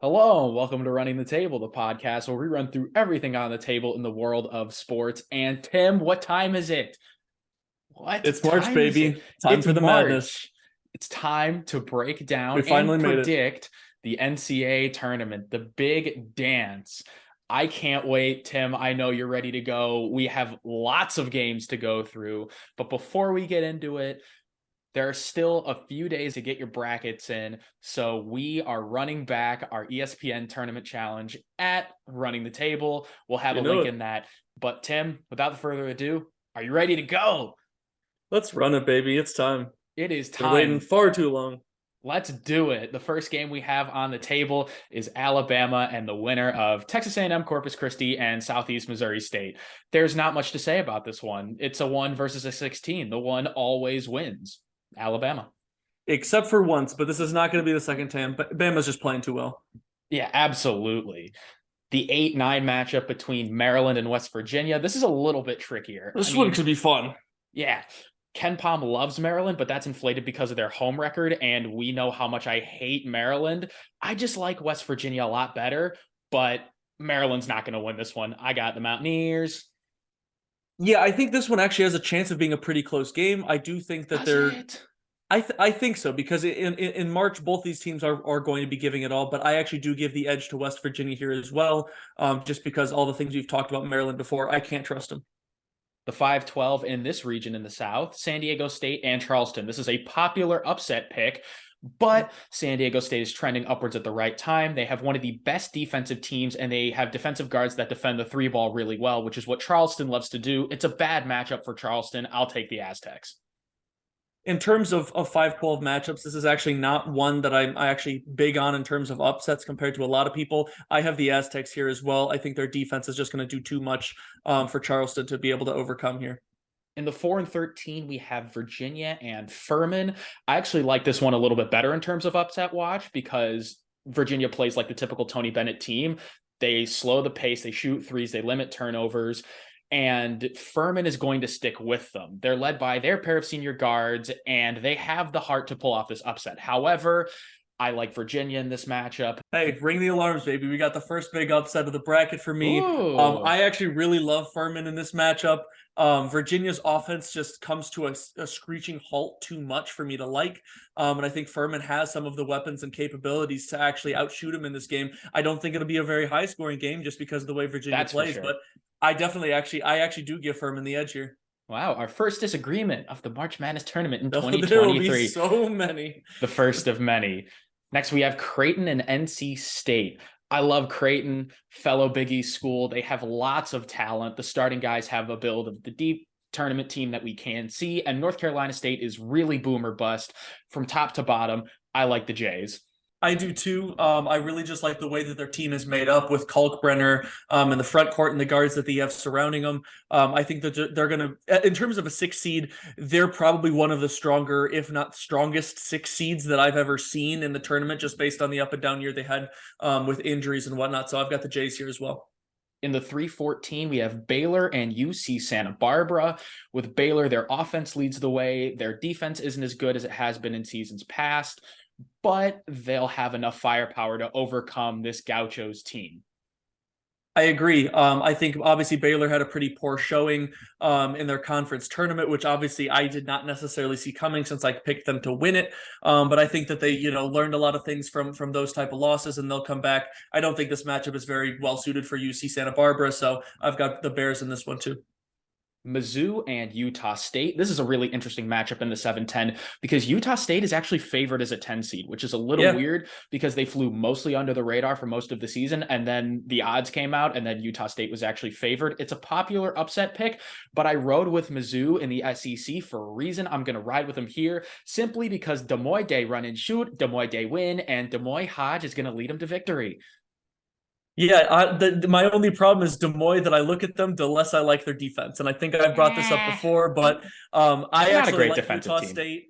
Hello, and welcome to Running the Table, the podcast where we run through everything on the table in the world of sports. And Tim, what time is it? What It's March, time is it? baby. Time It's for the madness. March. It's time to break We down finally and made it. predict the NCAA tournament, the big dance. I can't wait, Tim. I know you're ready to go. We have lots of games to go through, but before we get into it, there are still a few days to get your brackets in. So we are running back our ESPN tournament challenge at Running the Table. We'll have a link it. in that. But Tim, without further ado, are you ready to go? Let's run it, baby. It's time. It is Been waiting time. far too long. Let's do it. The first game we have on the table is Alabama and the winner of Texas A&M-Corpus Christi and Southeast Missouri State. There's not much to say about this one. It's a 1 versus a 16. The one always wins. Alabama. Except for once, but this is not going to be the second time. But Bama's just playing too well. Yeah, absolutely. The 8-9 matchup between Maryland and West Virginia. This is a little bit trickier. This one could be fun. Yeah. Ken Pom loves Maryland, but that's inflated because of their home record, and we know how much I hate Maryland. I just like West Virginia a lot better, but Maryland's not going to win this one. I got the Mountaineers. Yeah, I think this one actually has a chance of being a pretty close game. I do think that I think so, because in March, both these teams are going to be giving it all, but I actually do give the edge to West Virginia here as well, just because all the things we've talked about Maryland before, I can't trust them. The 5-12 in this region in the South, San Diego State and Charleston. This is a popular upset pick, but San Diego State is trending upwards at the right time. They have one of the best defensive teams, and they have defensive guards that defend the three ball really well, which is what Charleston loves to do. It's a bad matchup for Charleston. I'll take the Aztecs. In terms of 5-12 matchups, this is actually not one that I'm actually big on in terms of upsets compared to a lot of people. I have the Aztecs here as well. I think their defense is just going to do too much for Charleston to be able to overcome here. In the 4-13, we have Virginia and Furman. I actually like this one a little bit better in terms of upset watch because Virginia plays like the typical Tony Bennett team. They slow the pace, they shoot threes, they limit turnovers, and Furman is going to stick with them. They're led by their pair of senior guards, and they have the heart to pull off this upset. However, I like Virginia in this matchup. Hey, ring the alarms, baby. We got the first big upset of the bracket for me. I actually really love Furman in this matchup. Virginia's offense just comes to a screeching halt too much for me to like. And I think Furman has some of the weapons and capabilities to actually outshoot him in this game. I don't think it'll be a very high scoring game just because of the way Virginia plays, but I actually do give Furman the edge here. Wow, our first disagreement of the March Madness tournament in 2023. There will be so many. The first of many. Next, we have Creighton and NC State. I love Creighton, fellow Big East school. They have lots of talent. The starting guys have a build of the deep tournament team that we can see, and North Carolina State is really boom or bust from top to bottom. I like the Jays. I do too. I really just like the way that their team is made up with Kalkbrenner in the front court and the guards that they have surrounding them. I think that they're going to, in terms of a 6 seed, they're probably one of the stronger, if not strongest 6 seeds that I've ever seen in the tournament, just based on the up and down year they had with injuries and whatnot. So I've got the Jays here as well. In the 3-14, we have Baylor and UC Santa Barbara. With Baylor, their offense leads the way. Their defense isn't as good as it has been in seasons past, but they'll have enough firepower to overcome this Gauchos team. I agree. I think obviously Baylor had a pretty poor showing in their conference tournament, which obviously I did not necessarily see coming since I picked them to win it. But I think that they, learned a lot of things from those type of losses, and they'll come back. I don't think this matchup is very well suited for UC Santa Barbara, so I've got the Bears in this one too. Mizzou and Utah State. This is a really interesting matchup in the 7-10 because Utah State is actually favored as a 10 seed, which is a little weird because they flew mostly under the radar for most of the season. And then the odds came out and then Utah State was actually favored. It's a popular upset pick, but I rode with Mizzou in the SEC for a reason. I'm going to ride with them here simply because Des Moines Day run and shoot, Des Moines Day win, and Des Moines Hodge is going to lead them to victory. Yeah, my only problem is Des Moines, that I look at them, the less I like their defense. And I think I brought this up before, but I actually like Utah State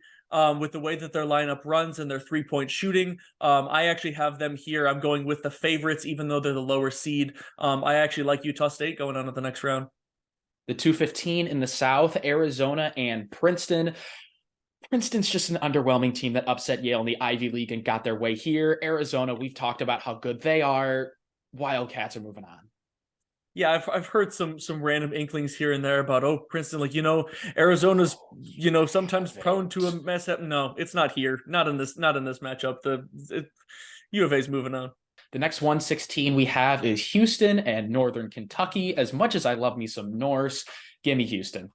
with the way that their lineup runs and their three-point shooting. I actually have them here. I'm going with the favorites, even though they're the lower seed. I actually like Utah State going on to the next round. The 2-15 in the South, Arizona and Princeton. Princeton's just an underwhelming team that upset Yale in the Ivy League and got their way here. Arizona, we've talked about how good they are. Wildcats are moving on. Yeah, I've heard some random inklings here and there about Princeton, like Arizona's sometimes prone to a mess up. No, it's not here. Not in this matchup. U of A's moving on. The next 116 we have is Houston and Northern Kentucky. As much as I love me some Norse, give me Houston.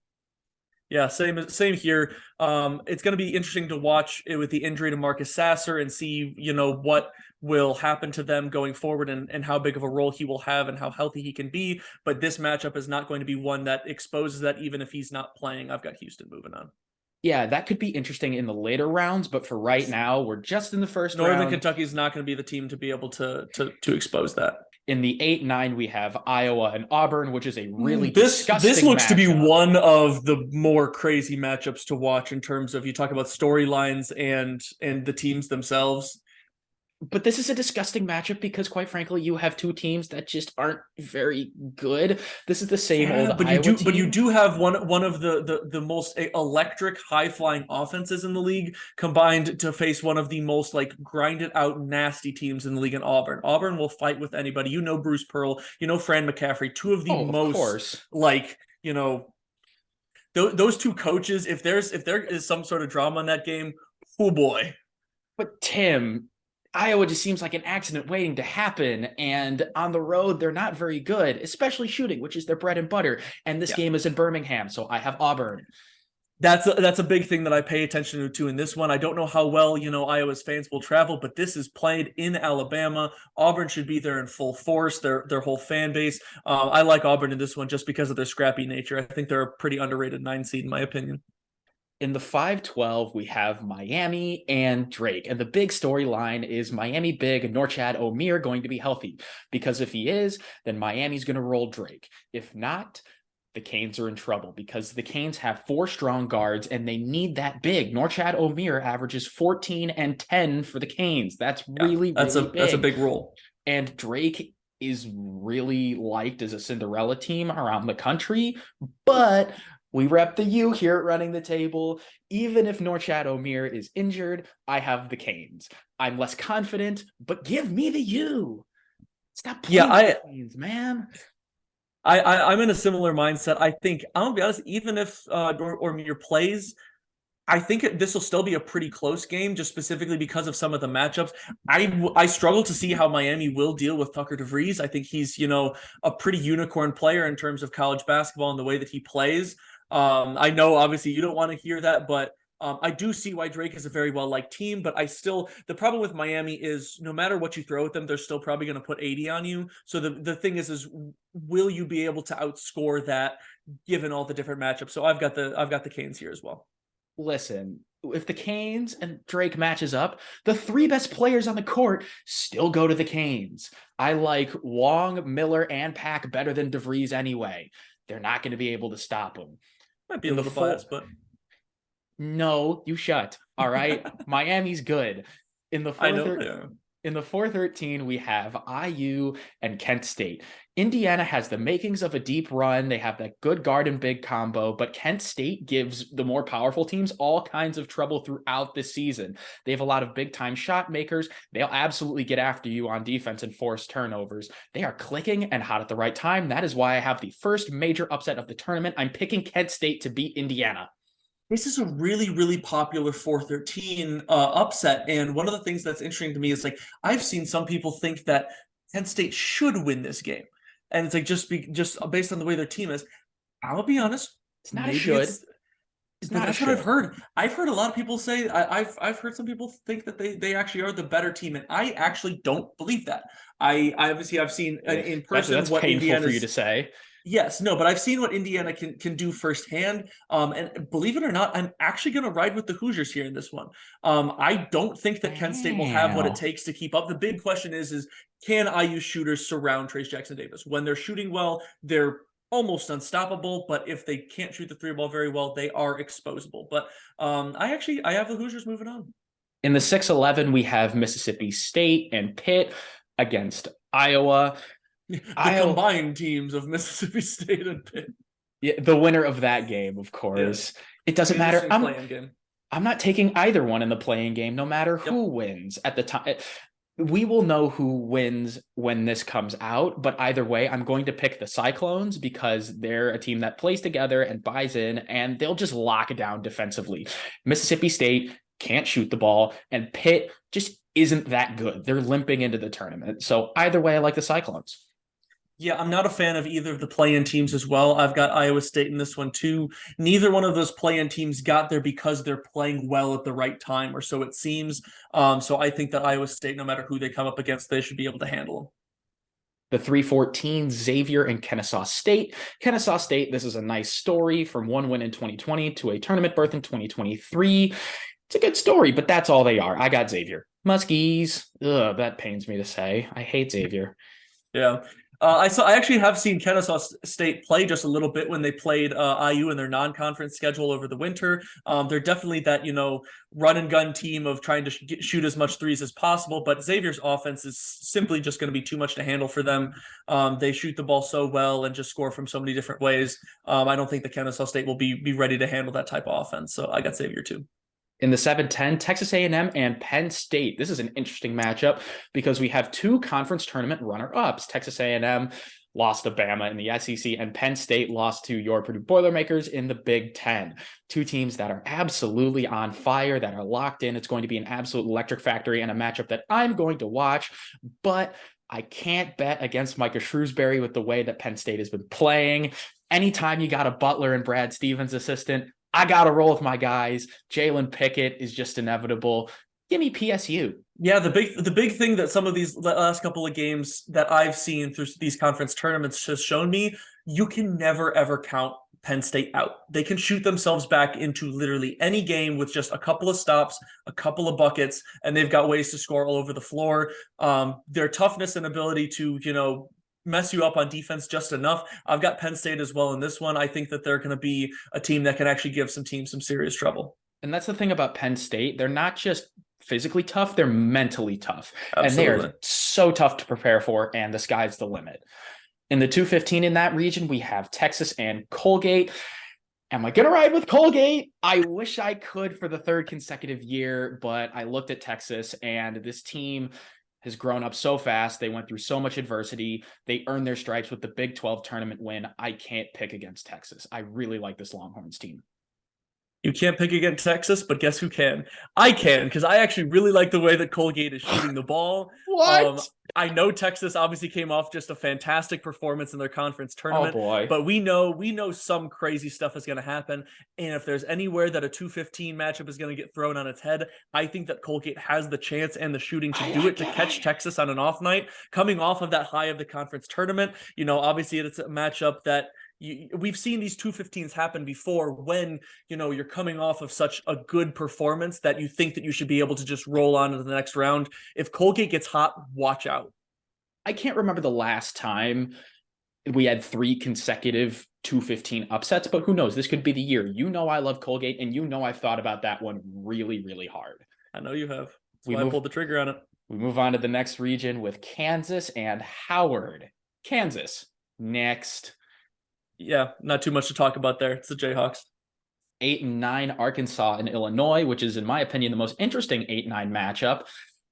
Yeah, same here. It's going to be interesting to watch it with the injury to Marcus Sasser and see, what will happen to them going forward and how big of a role he will have and how healthy he can be. But this matchup is not going to be one that exposes that even if he's not playing. I've got Houston moving on. Yeah, that could be interesting in the later rounds, but for right now, we're just in the first round. Northern Kentucky is not going to be the team to be able to expose that. In the 8-9, we have Iowa and Auburn, which is a really disgusting This looks matchup. to be one of the more crazy matchups to watch in terms of you talk about storylines and the teams themselves. But this is a disgusting matchup because, quite frankly, you have two teams that just aren't very good. This is the same old Iowa team. But you do have one of the most electric, high-flying offenses in the league combined to face one of the most grinded-out, nasty teams in the league in Auburn. Auburn will fight with anybody. Bruce Pearl. Fran McCaffrey. Two of the those two coaches. If there is some sort of drama in that game, oh boy. But Tim, Iowa just seems like an accident waiting to happen, and on the road, they're not very good, especially shooting, which is their bread and butter, and this game is in Birmingham, so I have Auburn. That's a big thing that I pay attention to in this one. I don't know how well, Iowa's fans will travel, but this is played in Alabama. Auburn should be there in full force, their whole fan base. I like Auburn in this one just because of their scrappy nature. I think they're a pretty underrated 9 seed in my opinion. In the 5-12, we have Miami and Drake. And the big storyline is Miami big Norchad Omier going to be healthy. Because if he is, then Miami's going to roll Drake. If not, the Canes are in trouble because the Canes have 4 strong guards and they need that big. Norchad Omier averages 14 and 10 for the Canes. That's really big. That's a big role. And Drake is really liked as a Cinderella team around the country, but we rep the U here at Running the Table. Even if Norchad Omier is injured, I have the Canes. I'm less confident, but give me the U. Stop playing the Canes, man. I'm in a similar mindset. I think, I'll be honest, even if Omier plays, I think this will still be a pretty close game, just specifically because of some of the matchups. I struggle to see how Miami will deal with Tucker DeVries. I think he's, a pretty unicorn player in terms of college basketball and the way that he plays. I know obviously you don't want to hear that, but I do see why Drake is a very well-liked team, but the problem with Miami is no matter what you throw at them, they're still probably going to put 80 on you. So the thing is will you be able to outscore that given all the different matchups? So I've got the Canes here as well. Listen, if the Canes and Drake matches up, the 3 best players on the court still go to the Canes. I like Wong, Miller, and Pack better than DeVries anyway. They're not going to be able to stop him. Might be a little biased, but no, you shut. All right. Miami's good. In the 4-13, we have IU and Kent State. Indiana has the makings of a deep run. They have that good guard and big combo, but Kent State gives the more powerful teams all kinds of trouble throughout the season. They have a lot of big-time shot makers. They'll absolutely get after you on defense and force turnovers. They are clicking and hot at the right time. That is why I have the first major upset of the tournament. I'm picking Kent State to beat Indiana. This is a really, really popular 4-13 upset. And one of the things that's interesting to me is I've seen some people think that Kent State should win this game. And it's just based on the way their team is. I'll be honest. It's not a should. That's what I've heard. I've heard a lot of people say, I've heard some people think that they actually are the better team. And I actually don't believe that. I've seen in person that's what painful Indiana's, for you to say. Yes, no, but I've seen what Indiana can do firsthand. And believe it or not, I'm actually going to ride with the Hoosiers here in this one. I don't think that Kent State will have what it takes to keep up. The big question is can IU shooters surround Trayce Jackson-Davis? When they're shooting well, they're almost unstoppable, but if they can't shoot the 3-ball very well, they are exposable. But I have the Hoosiers moving on. In the 6-11, we have Mississippi State and Pitt against Iowa. The combined teams of Mississippi State and Pitt. Yeah, the winner of that game, of course. Yeah. It doesn't matter. I'm not taking either one in the playing game, no matter who wins at the time. We will know who wins when this comes out, but either way, I'm going to pick the Cyclones because they're a team that plays together and buys in, and they'll just lock it down defensively. Mississippi State can't shoot the ball, and Pitt just isn't that good. They're limping into the tournament. So either way, I like the Cyclones. Yeah, I'm not a fan of either of the play-in teams as well. I've got Iowa State in this one too. Neither one of those play-in teams got there because they're playing well at the right time, or so it seems. So I think that Iowa State, no matter who they come up against, they should be able to handle them. The 314, Xavier and Kennesaw State. Kennesaw State, this is a nice story from one win in 2020 to a tournament berth in 2023. It's a good story, but that's all they are. I got Xavier. Muskies. Ugh, that pains me to say. I hate Xavier. Yeah. I actually have seen Kennesaw State play just a little bit when they played IU in their non-conference schedule over the winter. They're definitely that, run and gun team of trying to shoot as much threes as possible, but Xavier's offense is simply just going to be too much to handle for them. They shoot the ball so well and just score from so many different ways. I don't think the Kennesaw State will be ready to handle that type of offense. So I got Xavier too. In the 7-10, Texas A&M and Penn State. This is an interesting matchup because we have two conference tournament runner-ups. Texas A&M lost to Bama in the SEC, and Penn State lost to your Purdue Boilermakers in the Big Ten. Two teams that are absolutely on fire, that are locked in. It's going to be an absolute electric factory and a matchup that I'm going to watch, but I can't bet against Micah Shrewsbury with the way that Penn State has been playing. Anytime you got a Butler and Brad Stevens assistant, I got to roll with my guys. Jalen Pickett is just inevitable. Give me PSU. Yeah, the big thing that some of these last couple of games that I've seen through these conference tournaments has shown me, you can never, ever count Penn State out. They can shoot themselves back into literally any game with just a couple of stops, a couple of buckets, and they've got ways to score all over the floor. Their toughness and ability to, mess you up on defense just enough. I've got Penn State as well in this one. I think that they're going to be a team that can actually give some teams some serious trouble. And that's the thing about Penn State. They're not just physically tough, they're mentally tough. Absolutely. And they are so tough to prepare for, and the sky's the limit. In the 215 in that region, we have Texas and Colgate. Am I going to ride with Colgate? I wish I could for the third consecutive year, but I looked at Texas, and this team has grown up so fast. They went through so much adversity. They earned their stripes with the Big 12 tournament win. I can't pick against Texas. I really like this Longhorns team. You can't pick against Texas, but guess who can? I can, because I actually really like the way that Colgate is shooting the ball. What? I know Texas obviously came off just a fantastic performance in their conference tournament. Oh boy. But we know some crazy stuff is going to happen. And if there's anywhere that a 2-15 matchup is going to get thrown on its head, I think that Colgate has the chance and the shooting to do it, to catch Texas on an off night, coming off of that high of the conference tournament. Obviously it's a matchup that we've seen these 2-15s happen before when, you're coming off of such a good performance that you think that you should be able to just roll on to the next round. If Colgate gets hot, watch out. I can't remember the last time we had 3 consecutive 2-15 upsets, but who knows? This could be the year. I love Colgate, and I've thought about that one really, really hard. I know you have. That's why I pulled the trigger on it. We move on to the next region with Kansas and Howard. Kansas, next. Yeah, not too much to talk about there. It's the Jayhawks. 8-9 Arkansas and Illinois, which is, in my opinion, the most interesting 8-9 matchup.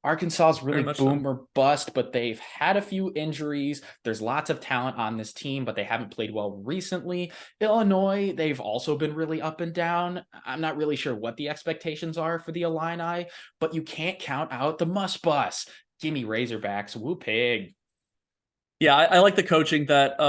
Arkansas is really boom or bust, but they've had a few injuries. There's lots of talent on this team, but they haven't played well recently. Illinois, they've also been really up and down. I'm not really sure what the expectations are for the Illini, but you can't count out the Muss Bus. Give me Razorbacks. Woo pig. Yeah, I like the coaching that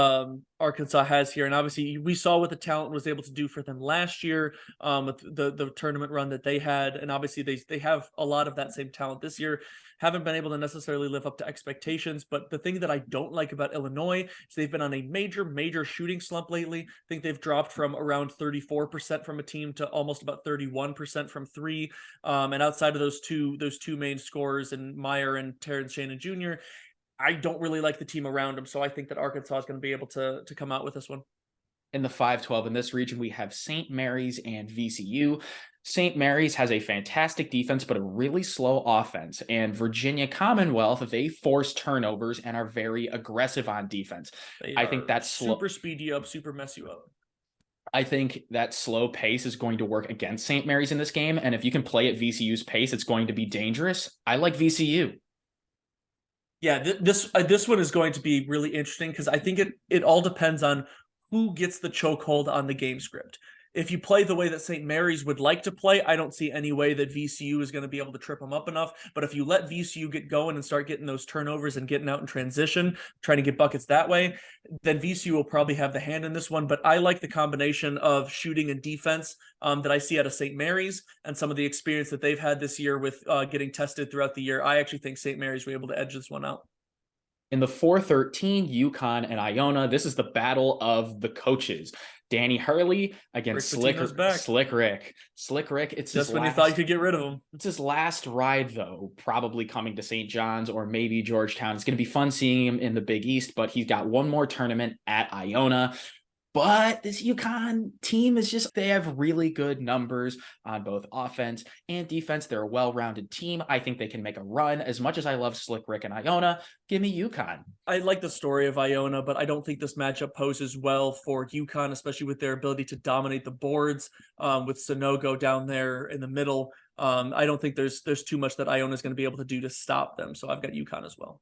Arkansas has here. And obviously we saw what the talent was able to do for them last year with the tournament run that they had. And obviously they have a lot of that same talent this year. Haven't been able to necessarily live up to expectations. But the thing that I don't like about Illinois is they've been on a major shooting slump lately. I think they've dropped from around 34% from a team to almost about 31% from 3. And outside of those two main scorers, and Meyer and Terrence Shannon Jr., I don't really like the team around him, so I think that Arkansas is going to be able to come out with this one. In the 5-12 in this region, we have St. Mary's and VCU. St. Mary's has a fantastic defense, but a really slow offense. And Virginia Commonwealth, they force turnovers and are very aggressive on defense. I think that's super speed you up, super mess you up. I think that slow pace is going to work against St. Mary's in this game. And if you can play at VCU's pace, it's going to be dangerous. I like VCU. Yeah, this one is going to be really interesting because I think it all depends on who gets the chokehold on the game script. If you play the way that St. Mary's would like to play, I don't see any way that VCU is going to be able to trip them up enough. But if you let VCU get going and start getting those turnovers and getting out in transition, trying to get buckets that way, then VCU will probably have the hand in this one. But I like the combination of shooting and defense that I see out of St. Mary's and some of the experience that they've had this year with getting tested throughout the year. I actually think St. Mary's will be able to edge this one out. In the 4-13, UConn and Iona, this is the battle of the coaches. Danny Hurley against Slick Rick. Slick Rick, it's just when you thought you could get rid of him. It's his last ride, though, probably coming to St. John's or maybe Georgetown. It's going to be fun seeing him in the Big East, but he's got one more tournament at Iona. But this UConn team is just, they have really good numbers on both offense and defense. They're a well-rounded team. I think they can make a run. As much as I love Slick Rick and Iona, give me UConn. I like the story of Iona, but I don't think this matchup poses well for UConn, especially with their ability to dominate the boards with Sonogo down there in the middle. I don't think there's too much that Iona is going to be able to do to stop them. So I've got UConn as well.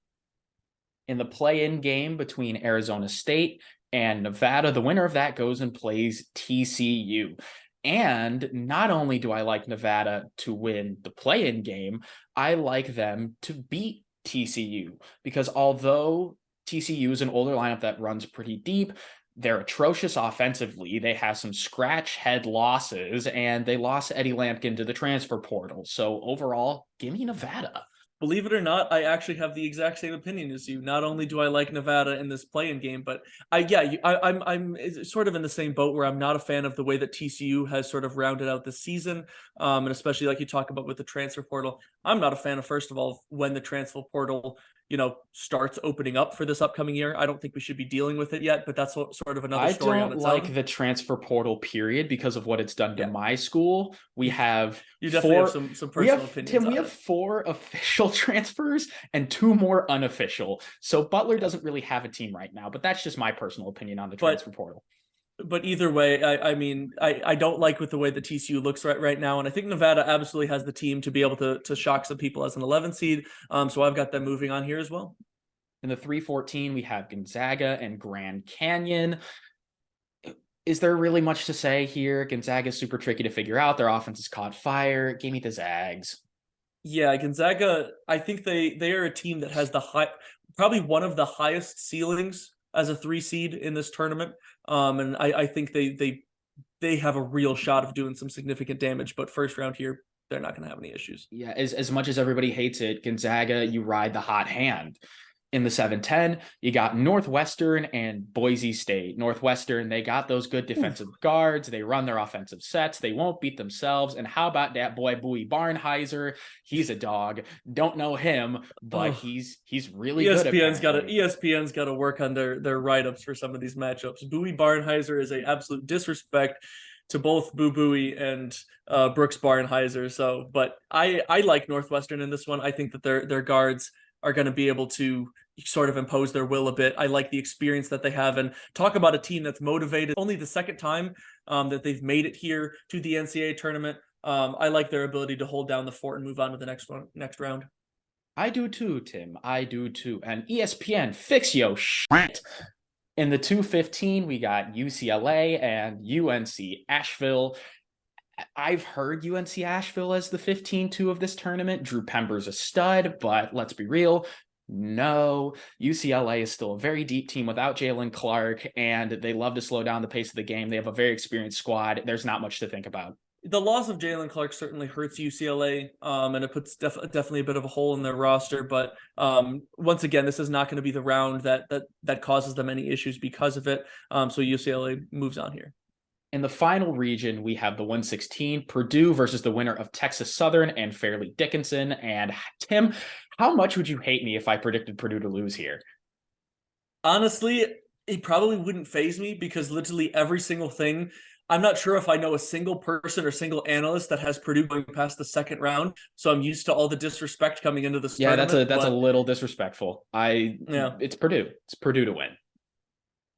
In the play-in game between Arizona State and Nevada, the winner of that goes and plays TCU. And not only do I like Nevada to win the play-in game, I like them to beat TCU, because although TCU is an older lineup that runs pretty deep, they're atrocious offensively. They have some scratch head losses, and they lost Eddie Lampkin to the transfer portal. So overall, give me Nevada. Believe it or not, I actually have the exact same opinion as you. Not only do I like Nevada in this play-in game, but I'm sort of in the same boat where I'm not a fan of the way that TCU has sort of rounded out the season, and especially like you talk about with the transfer portal. I'm not a fan of, first of all, when the transfer portal starts opening up for this upcoming year. I don't think we should be dealing with it yet, but that's sort of another story on its own. I don't like the transfer portal period because of what it's done to my school. We have you definitely have some personal opinions. Tim, we have 4 official transfers and 2 more unofficial. So Butler doesn't really have a team right now, but that's just my personal opinion on the transfer portal. But either way, I don't like with the way the TCU looks right now, and I think Nevada absolutely has the team to be able to shock some people as an 11 seed. So I've got them moving on here as well. In the 3-14, we have Gonzaga and Grand Canyon. Is there really much to say here? Gonzaga is super tricky to figure out. Their offense has caught fire. Give me the Zags. Yeah, Gonzaga, I think they are a team that has probably one of the highest ceilings as a 3 seed in this tournament. And I think they have a real shot of doing some significant damage, but first round here, they're not going to have any issues. Yeah, as much as everybody hates it, Gonzaga, you ride the hot hand. In the 7-10, you got Northwestern and Boise State. Northwestern, they got those good defensive guards. They run their offensive sets. They won't beat themselves. And how about that boy, Bowie Barnheiser? He's a dog. Don't know him, but he's really good. ESPN's got to work on their write-ups for some of these matchups. Bowie Barnheiser is an absolute disrespect to both Boo Buie and Brooks Barnheiser. So, but I like Northwestern in this one. I think that their guards are going to be able to sort of impose their will a bit. I like the experience that they have, and talk about a team that's motivated. Only the second time that they've made it here to the NCAA tournament. I like their ability to hold down the fort and move on to the next round. I do too, Tim. I do too. And ESPN, fix yo shit. In the 2-15, we got UCLA and UNC Asheville. I've heard UNC Asheville as the 15-2 of this tournament. Drew Pember's a stud, but let's be real. No, UCLA is still a very deep team without Jalen Clark, and they love to slow down the pace of the game. They have a very experienced squad. There's not much to think about. The loss of Jalen Clark certainly hurts UCLA, and it puts definitely a bit of a hole in their roster. But once again, this is not going to be the round that causes them any issues because of it. So UCLA moves on here. In the final region, we have the 1-16, Purdue versus the winner of Texas Southern and Fairleigh Dickinson. And Tim, how much would you hate me if I predicted Purdue to lose here? Honestly, it probably wouldn't faze me because literally every single thing, I'm not sure if I know a single person or single analyst that has Purdue going past the second round. So I'm used to all the disrespect coming into this tournament. Yeah, that's a little disrespectful. It's Purdue. It's Purdue to win.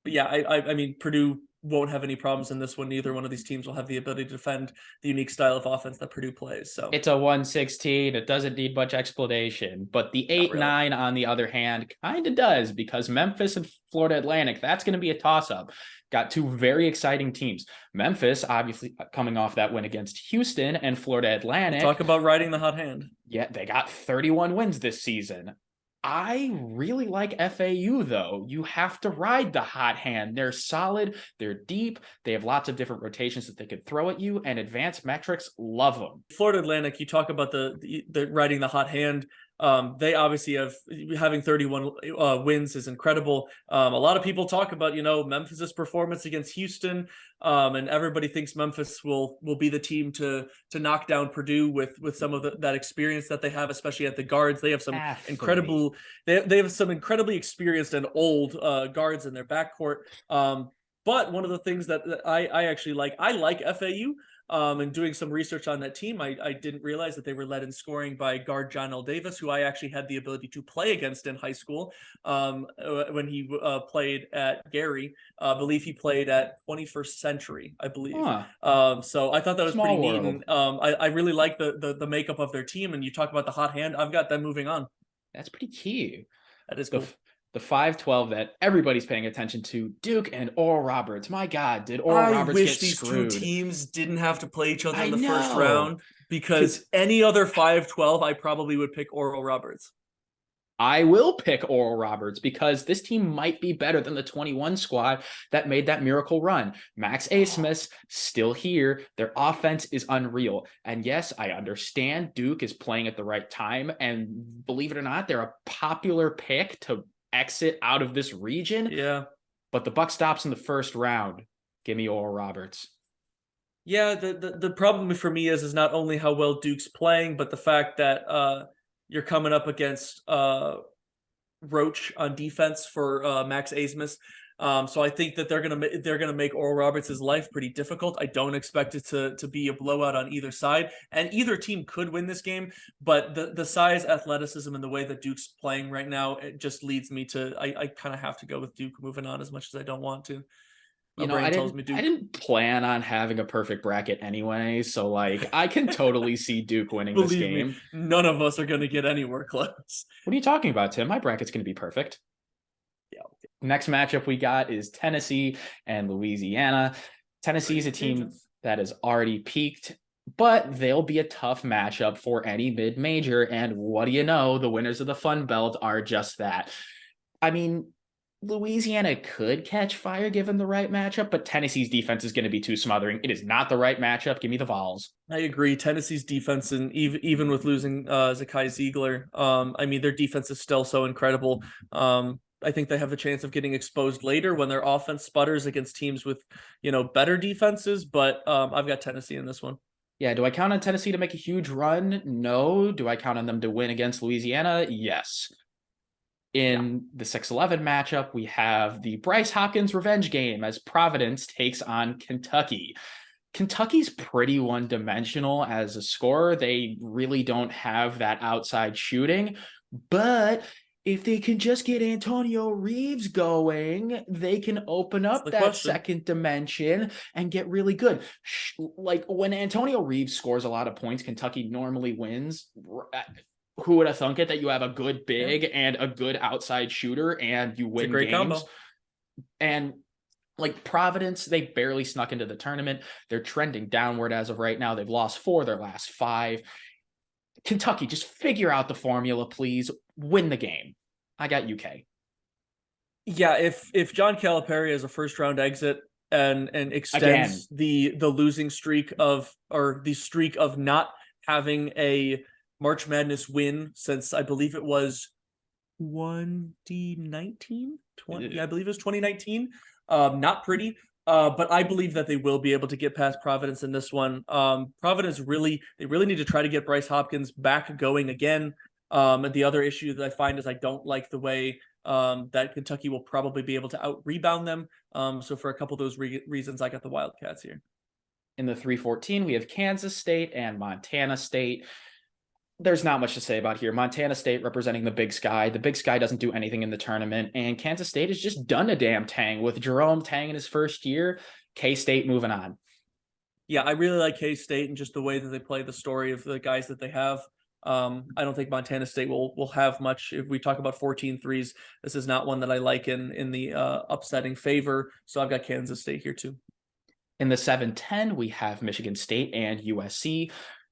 But yeah, I mean, Purdue won't have any problems in this one. Neither one of these teams will have the ability to defend the unique style of offense that Purdue plays. So it's a 116. It doesn't need much explanation. But the 8-9, on the other hand, kind of does, because Memphis and Florida Atlantic, that's going to be a toss-up. Got two very exciting teams. Memphis, obviously, coming off that win against Houston, and Florida Atlantic. Talk about riding the hot hand. Yeah, they got 31 wins this season. I really like FAU, though. You have to ride the hot hand. They're solid. They're deep. They have lots of different rotations that they could throw at you, and advanced metrics love them. Florida Atlantic, you talk about the riding the hot hand. They obviously having 31 wins is incredible. A lot of people talk about, Memphis's performance against Houston, and everybody thinks Memphis will be the team to knock down Purdue with some of that experience that they have, especially at the guards. They have some incredible, they have some incredibly experienced and old guards in their backcourt. But one of the things that I actually like, I like FAU. And doing some research on that team, I didn't realize that they were led in scoring by guard John L. Davis, who I actually had the ability to play against in high school when he played at Gary. I believe he played at 21st Century, I believe. So I thought that was pretty neat. And I really like the makeup of their team. And you talk about the hot hand. I've got them moving on. That's pretty key. That is cool. The 5-12 that everybody's paying attention to, Duke and Oral Roberts. My God, did Oral Roberts get screwed? I wish these two teams didn't have to play each other in the first round, because any other 5-12, I probably would pick Oral Roberts. I will pick Oral Roberts because this team might be better than the 21 squad that made that miracle run. Max Asmus still here. Their offense is unreal. And yes, I understand Duke is playing at the right time. And believe it or not, they're a popular pick to exit out of this region. Yeah. But the buck stops in the first round. Give me Oral Roberts. Yeah, the problem for me is not only how well Duke's playing, but the fact that you're coming up against Roach on defense for Max Asmus. So I think that they're gonna make Oral Roberts' life pretty difficult. I don't expect it to be a blowout on either side, and either team could win this game. But the size, athleticism, and the way that Duke's playing right now, it just leads me to I kind of have to go with Duke moving on, as much as I don't want to. I didn't plan on having a perfect bracket anyway, so I can totally see Duke winning this game. None of us are going to get anywhere close. What are you talking about, Tim? My bracket's going to be perfect. Yeah. Next matchup we got is Tennessee and Louisiana. Tennessee's a team that has already peaked, but they'll be a tough matchup for any mid-major, and what do you know? The winners of the Fun Belt are just that. I mean, Louisiana could catch fire given the right matchup, but Tennessee's defense is going to be too smothering. It is not the right matchup. Give me the Vols. I agree. Tennessee's defense, and even with losing Zakai Ziegler, their defense is still so incredible. I think they have a chance of getting exposed later when their offense sputters against teams with, better defenses. But I've got Tennessee in this one. Yeah. Do I count on Tennessee to make a huge run? No. Do I count on them to win against Louisiana? Yes. In the 6-11 matchup, we have the Bryce Hopkins revenge game as Providence takes on Kentucky. Kentucky's pretty one-dimensional as a scorer. They really don't have that outside shooting. But if they can just get Antonio Reeves going, they can open up that second dimension and get really good. When Antonio Reeves scores a lot of points, Kentucky normally wins. Who would have thunk it that you have a good big and a good outside shooter and you win it's a great games? Combo. And Providence, they barely snuck into the tournament. They're trending downward as of right now. They've lost 4 of their last 5. Kentucky, just figure out the formula, please. Win the game. I got UK. Yeah, if John Calipari has a first round exit and extends the losing streak of not having a March Madness win since I believe it was 2019. I believe it was 2019. Not pretty. But I believe that they will be able to get past Providence in this one. Providence really need to try to get Bryce Hopkins back going again. And the other issue that I find is I don't like the way that Kentucky will probably be able to out-rebound them. So for a couple of those reasons, I got the Wildcats here. In the 3-14, we have Kansas State and Montana State. There's not much to say about here. Montana State representing the Big Sky. The Big Sky doesn't do anything in the tournament, and Kansas State has just done a damn tang with Jerome Tang in his first year. K-State moving on. Yeah, I really like K-State and just the way that they play the story of the guys that they have. I don't think Montana State will have much. If we talk about 14 threes, this is not one that I like in the upsetting favor. So I've got Kansas State here too. In the 7-10, we have Michigan State and USC.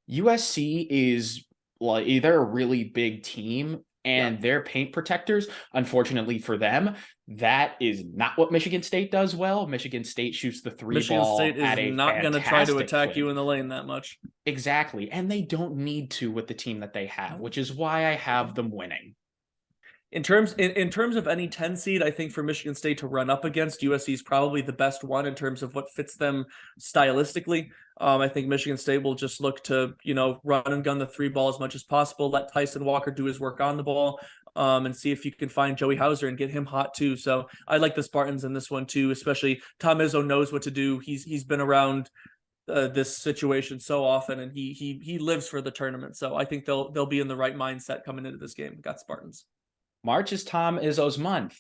USC is they're a really big team, and their paint protectors, unfortunately for them, that is not what Michigan State does well. Michigan State shoots the three ball at a Michigan State is not going to try to attack you in the lane that much. Exactly, and they don't need to with the team that they have, which is why I have them winning. In terms of any 10 seed, I think for Michigan State to run up against, USC is probably the best one in terms of what fits them stylistically. I think Michigan State will just look to, run and gun the three ball as much as possible, let Tyson Walker do his work on the ball, and see if you can find Joey Hauser and get him hot too. So I like the Spartans in this one too, especially Tom Izzo knows what to do. He's been around this situation so often, and he lives for the tournament. So I think they'll be in the right mindset coming into this game. Got Spartans. March is Tom Izzo's month.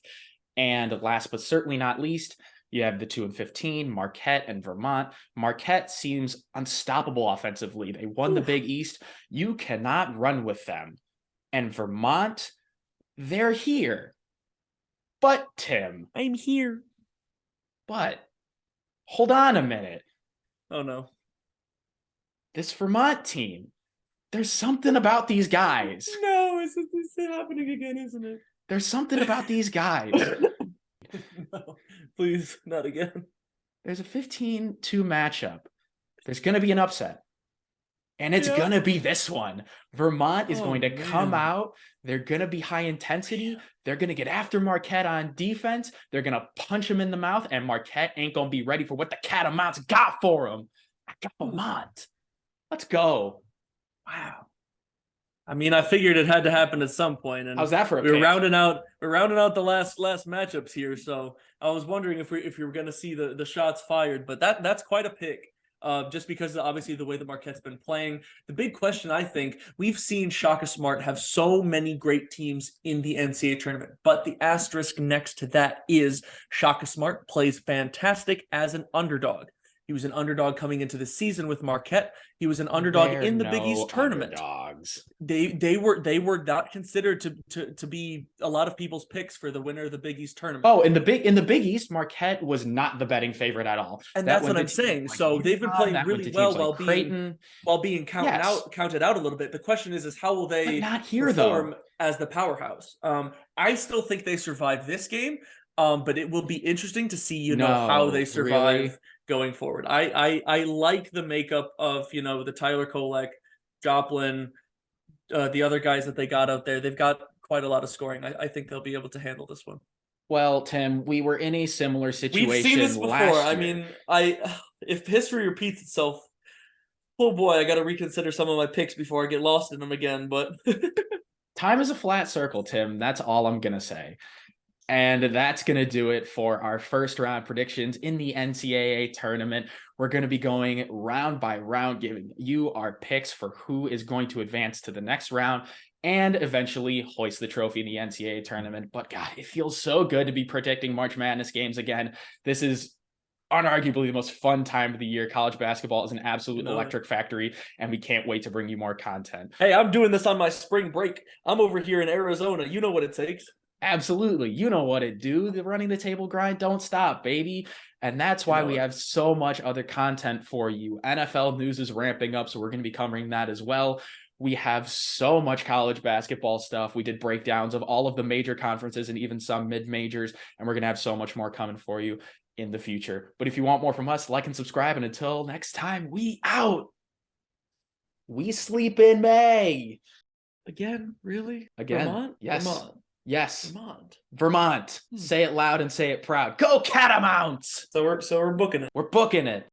And last but certainly not least, you have the 2-15, Marquette and Vermont. Marquette seems unstoppable offensively. They won the Big East. You cannot run with them. And Vermont, they're here. But Tim. I'm here. But hold on a minute. Oh no. This Vermont team. There's something about these guys. No, it's happening again, isn't it? There's something about these guys. No, please, not again. There's a 15-2 matchup. There's going to be an upset. And it's going to be this one. Vermont is going to come out. They're going to be high intensity. They're going to get after Marquette on defense. They're going to punch him in the mouth, and Marquette ain't going to be ready for what the Catamounts got for them. I got Vermont. Let's go. Wow. I mean, I figured it had to happen at some point, and how's that for a we're rounding out the last matchups here. So I was wondering if you were going to see the shots fired, but that's quite a pick. Just because obviously the way that Marquette's been playing. The big question, I think, we've seen Shaka Smart have so many great teams in the NCAA tournament, but the asterisk next to that is Shaka Smart plays fantastic as an underdog. He was an underdog coming into the season with Marquette. He was an underdog in the Big East tournament. Underdogs. They were not considered to be a lot of people's picks for the winner of the Big East tournament. Oh, in the Big East, Marquette was not the betting favorite at all. And that's what I'm saying. So they've been playing really well while being counted out a little bit. The question is how will they perform as the powerhouse? I still think they survive this game. But it will be interesting to see, how they survive going forward. I like the makeup of, the Tyler Kolek, Joplin, the other guys that they got out there. They've got quite a lot of scoring. I think they'll be able to handle this one. Well, Tim, we were in a similar situation. We've seen this before. I mean, if history repeats itself, oh boy, I got to reconsider some of my picks before I get lost in them again. But time is a flat circle, Tim. That's all I'm gonna say. And that's going to do it for our first round predictions in the NCAA tournament. We're going to be going round by round, giving you our picks for who is going to advance to the next round and eventually hoist the trophy in the NCAA tournament. But God, it feels so good to be predicting March Madness games again. This is unarguably the most fun time of the year. College basketball is an absolute electric factory, and we can't wait to bring you more content. Hey, I'm doing this on my spring break. I'm over here in Arizona. You know what it takes. Absolutely. You know what it do. The running the table grind don't stop, baby. And that's why we have so much other content for you. NFL news is ramping up, so we're going to be covering that as well. We have so much college basketball stuff. We did breakdowns of all of the major conferences and even some mid-majors, and we're going to have so much more coming for you in the future. But if you want more from us, like and subscribe. And until next time, we out. We sleep in May. Again? Really? Again? Vermont? Yes. Vermont. Yes. Vermont. Vermont. Say it loud and say it proud. Go Catamounts! So we're booking it. We're booking it.